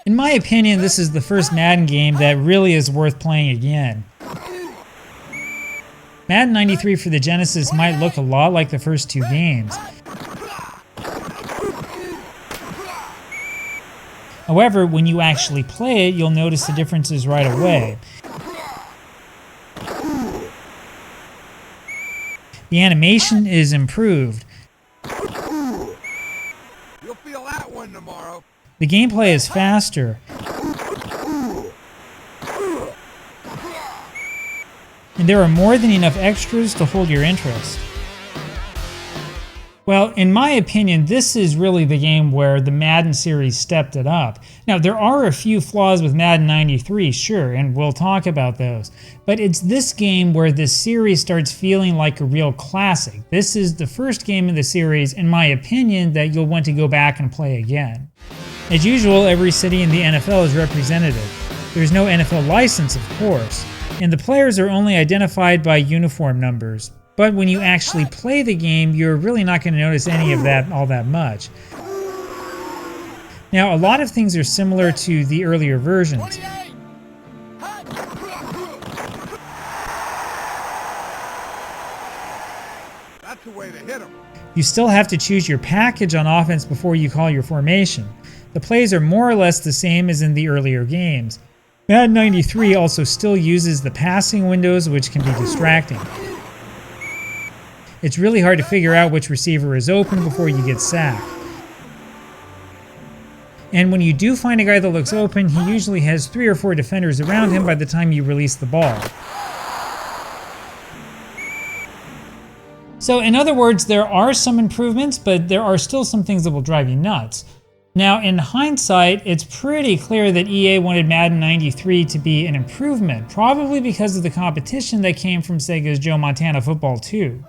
In my opinion, this is the first Madden game that really is worth playing again. Madden 93 for the Genesis might look a lot like the first two games. However, when you actually play it, you'll notice the differences right away. The animation is improved. You'll feel that one tomorrow. The gameplay is faster. And there are more than enough extras to hold your interest. Well, in my opinion, this is really the game where the Madden series stepped it up. Now, there are a few flaws with Madden 93, sure, and we'll talk about those. But it's this game where this series starts feeling like a real classic. This is the first game in the series, in my opinion, that you'll want to go back and play again. As usual, every city in the NFL is represented. There's no NFL license, of course, and the players are only identified by uniform numbers. But when you actually play the game, you're really not going to notice any of that all that much. Now, a lot of things are similar to the earlier versions. That's the way to hit him. You still have to choose your package on offense before you call your formation. The plays are more or less the same as in the earlier games. Madden 93 also still uses the passing windows, which can be distracting. It's really hard to figure out which receiver is open before you get sacked. And when you do find a guy that looks open, he usually has 3 or 4 defenders around him by the time you release the ball. So in other words, there are some improvements, but there are still some things that will drive you nuts. Now, in hindsight, it's pretty clear that EA wanted Madden 93 to be an improvement, probably because of the competition that came from Sega's Joe Montana Football 2.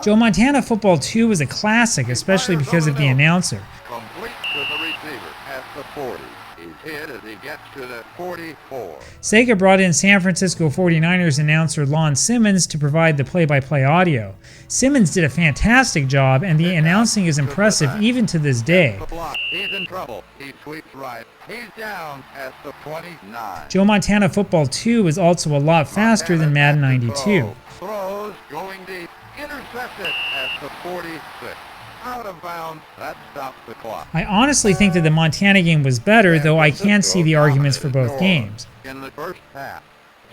Joe Montana Football 2 was a classic, especially because of the announcer. Complete to the receiver at the 40. He's hit as he gets to the 44. Sega brought in San Francisco 49ers announcer Lon Simmons to provide the play-by-play audio. Simmons did a fantastic job, and the announcing is impressive even to this day. He's in trouble. He sweeps right. He's down at the 29. Joe Montana Football 2 is also a lot faster than Madden 92. Throws going deep. Intercepted at the 46. Out of bounds. That stops the clock. I honestly think that the Montana game was better, though I can see the arguments for both games. In the first half,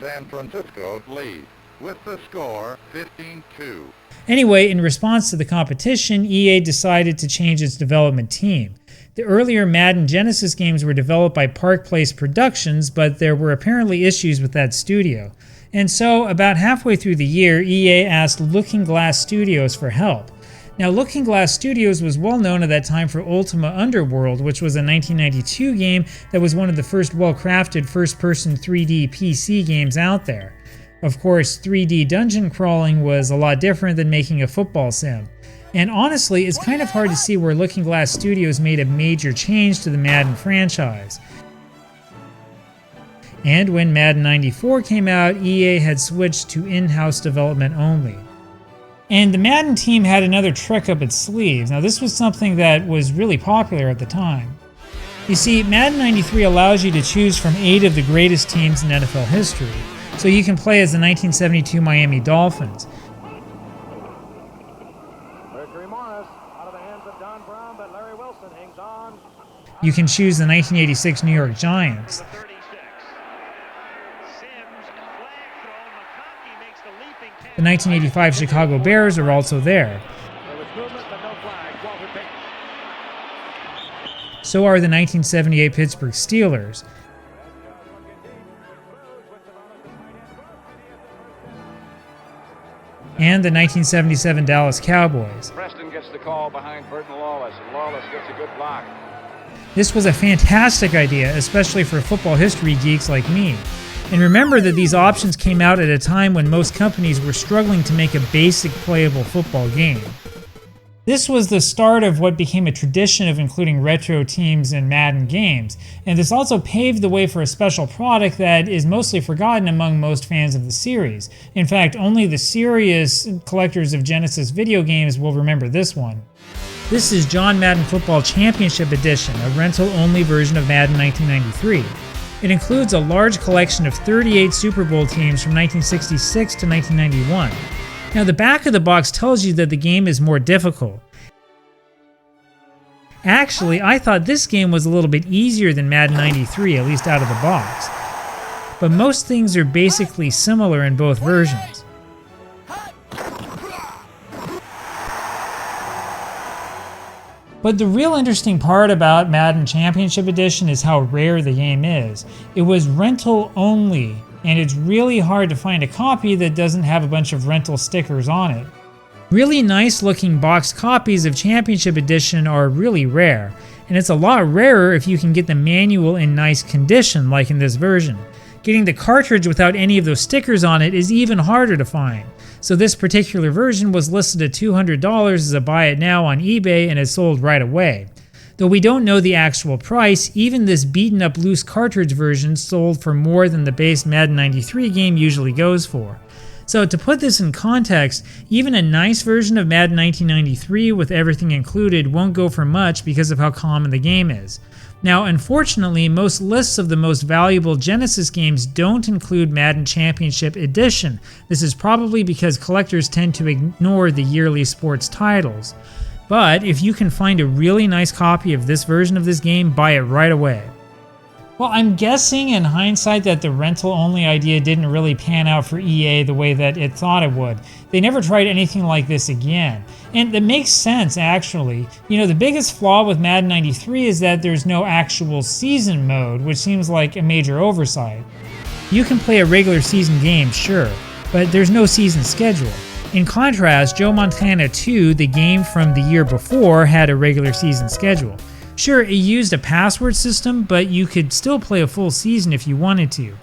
San Francisco leads with the score 15-2. Anyway, in response to the competition, EA decided to change its development team. The earlier Madden Genesis games were developed by Park Place Productions, but there were apparently issues with that studio. And so, about halfway through the year, EA asked Looking Glass Studios for help. Now, Looking Glass Studios was well known at that time for Ultima Underworld, which was a 1992 game that was one of the first well-crafted first-person 3D PC games out there. Of course, 3D dungeon crawling was a lot different than making a football sim. And honestly, it's kind of hard to see where Looking Glass Studios made a major change to the Madden franchise. And when Madden 94 came out, EA had switched to in-house development only. And the Madden team had another trick up its sleeves. Now, this was something that was really popular at the time. You see, Madden 93 allows you to choose from 8 of the greatest teams in NFL history. So you can play as the 1972 Miami Dolphins. You can choose the 1986 New York Giants. The 1985 Chicago Bears are also there. So are the 1978 Pittsburgh Steelers. And the 1977 Dallas Cowboys. Preston gets the call behind Burton Lawless, and Lawless gets a good block. This was a fantastic idea, especially for football history geeks like me. And remember that these options came out at a time when most companies were struggling to make a basic playable football game. This was the start of what became a tradition of including retro teams in Madden games, and this also paved the way for a special product that is mostly forgotten among most fans of the series. In fact, only the serious collectors of Genesis video games will remember this one. This is John Madden Football Championship Edition, a rental-only version of Madden 1993. It includes a large collection of 38 Super Bowl teams from 1966 to 1991. Now, the back of the box tells you that the game is more difficult. Actually, I thought this game was a little bit easier than Madden 93, at least out of the box. But most things are basically similar in both versions. But the real interesting part about Madden Championship Edition is how rare the game is. It was rental only, and it's really hard to find a copy that doesn't have a bunch of rental stickers on it. Really nice looking boxed copies of Championship Edition are really rare, and it's a lot rarer if you can get the manual in nice condition like in this version. Getting the cartridge without any of those stickers on it is even harder to find. So this particular version was listed at $200 as a buy it now on eBay and is sold right away. Though we don't know the actual price, even this beaten up loose cartridge version sold for more than the base Madden 93 game usually goes for. So to put this in context, even a nice version of Madden 1993 with everything included won't go for much because of how common the game is. Now, unfortunately, most lists of the most valuable Genesis games don't include Madden Championship Edition. This is probably because collectors tend to ignore the yearly sports titles. But if you can find a really nice copy of this version of this game, buy it right away. Well, I'm guessing in hindsight that the rental-only idea didn't really pan out for EA the way that it thought it would. They never tried anything like this again. And that makes sense, actually. You know, the biggest flaw with Madden 93 is that there's no actual season mode, which seems like a major oversight. You can play a regular season game, sure, but there's no season schedule. In contrast, Joe Montana 2, the game from the year before, had a regular season schedule. Sure, it used a password system, but you could still play a full season if you wanted to.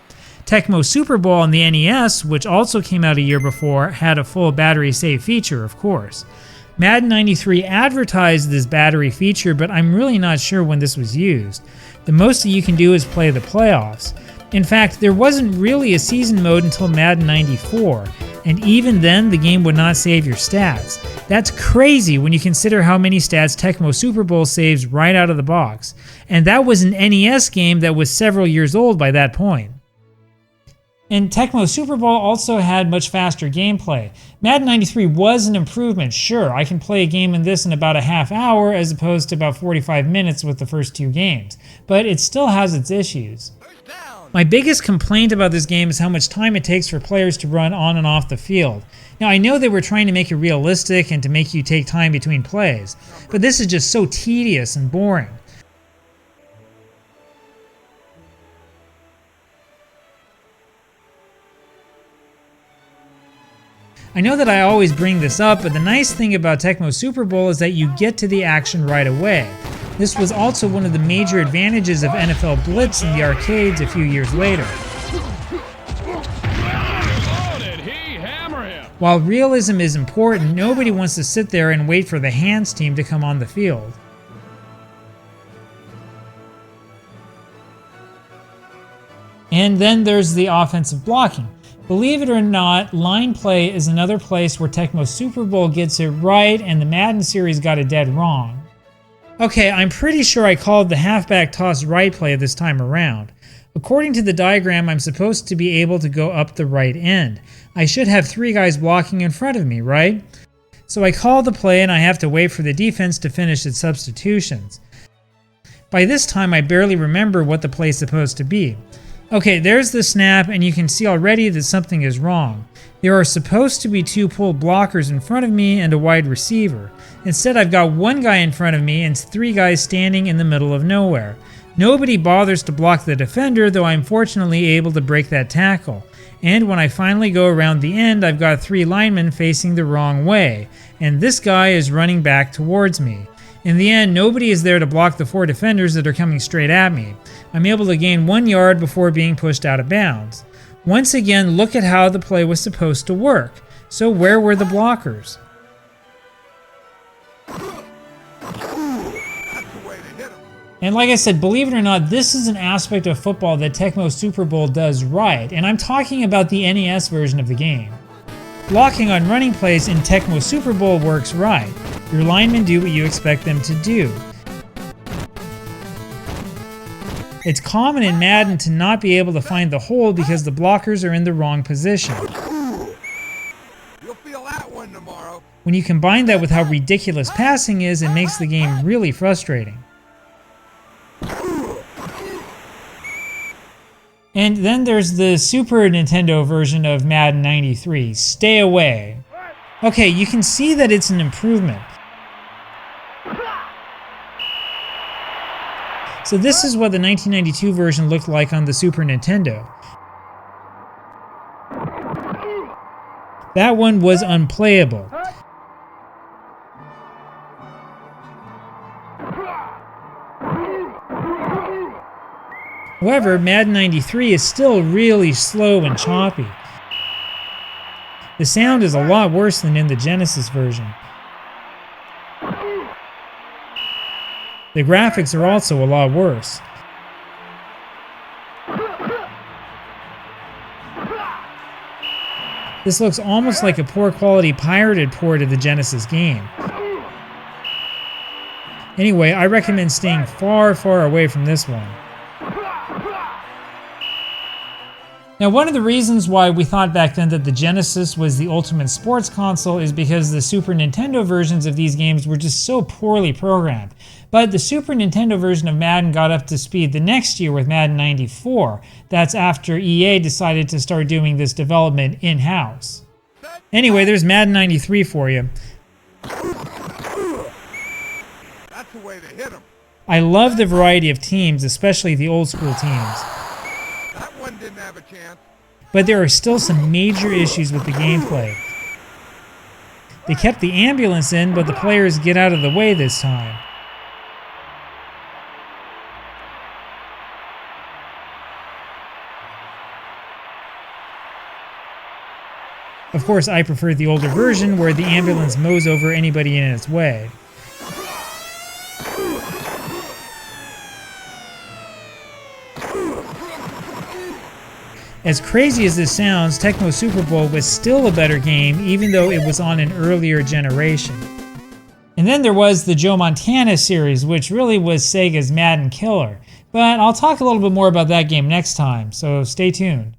Tecmo Super Bowl on the NES, which also came out a year before, had a full battery save feature, of course. Madden 93 advertised this battery feature, but I'm really not sure when this was used. The most that you can do is play the playoffs. In fact, there wasn't really a season mode until Madden 94, and even then the game would not save your stats. That's crazy when you consider how many stats Tecmo Super Bowl saves right out of the box. And that was an NES game that was several years old by that point. And Tecmo Super Bowl also had much faster gameplay. Madden 93 was an improvement, sure. I can play a game in this in about a half hour as opposed to about 45 minutes with the first two games. But it still has its issues. My biggest complaint about this game is how much time it takes for players to run on and off the field. Now, I know they were trying to make it realistic and to make you take time between plays, but this is just so tedious and boring. I know that I always bring this up, but the nice thing about Tecmo Super Bowl is that you get to the action right away. This was also one of the major advantages of NFL Blitz in the arcades a few years later. While realism is important, nobody wants to sit there and wait for the hands team to come on the field. And then there's the offensive blocking. Believe it or not, line play is another place where Tecmo Super Bowl gets it right and the Madden series got it dead wrong. Okay, I'm pretty sure I called the halfback toss right play this time around. According to the diagram, I'm supposed to be able to go up the right end. I should have three guys blocking in front of me, right? So I call the play and I have to wait for the defense to finish its substitutions. By this time, I barely remember what the play's supposed to be. Okay, there's the snap, and you can see already that something is wrong. There are supposed to be two pulled blockers in front of me and a wide receiver. Instead, I've got one guy in front of me and three guys standing in the middle of nowhere. Nobody bothers to block the defender, though I'm fortunately able to break that tackle. And when I finally go around the end, I've got three linemen facing the wrong way, and this guy is running back towards me. In the end, nobody is there to block the four defenders that are coming straight at me. I'm able to gain 1 yard before being pushed out of bounds. Once again, look at how the play was supposed to work. So where were the blockers? And like I said, believe it or not, this is an aspect of football that Tecmo Super Bowl does right, and I'm talking about the NES version of the game. Blocking on running plays in Tecmo Super Bowl works right. Your linemen do what you expect them to do. It's common in Madden to not be able to find the hole because the blockers are in the wrong position. You'll feel that one tomorrow. When you combine that with how ridiculous passing is, it makes the game really frustrating. And then there's the Super Nintendo version of Madden 93, Stay Away. Okay, you can see that it's an improvement. So this is what the 1992 version looked like on the Super Nintendo. That one was unplayable. However, Madden 93 is still really slow and choppy. The sound is a lot worse than in the Genesis version. The graphics are also a lot worse. This looks almost like a poor quality pirated port of the Genesis game. Anyway, I recommend staying far, far away from this one. Now, one of the reasons why we thought back then that the Genesis was the ultimate sports console is because the Super Nintendo versions of these games were just so poorly programmed. But the Super Nintendo version of Madden got up to speed the next year with Madden 94. That's after EA decided to start doing this development in-house. Anyway, there's Madden 93 for you. That's the way to hit him. I love the variety of teams, especially the old school teams. That one didn't have a chance. But there are still some major issues with the gameplay. They kept the ambulance in, but the players get out of the way this time. Of course, I prefer the older version where the ambulance mows over anybody in its way. As crazy as this sounds, Tecmo Super Bowl was still a better game even though it was on an earlier generation. And then there was the Joe Montana series, which really was Sega's Madden killer. But I'll talk a little bit more about that game next time, so stay tuned.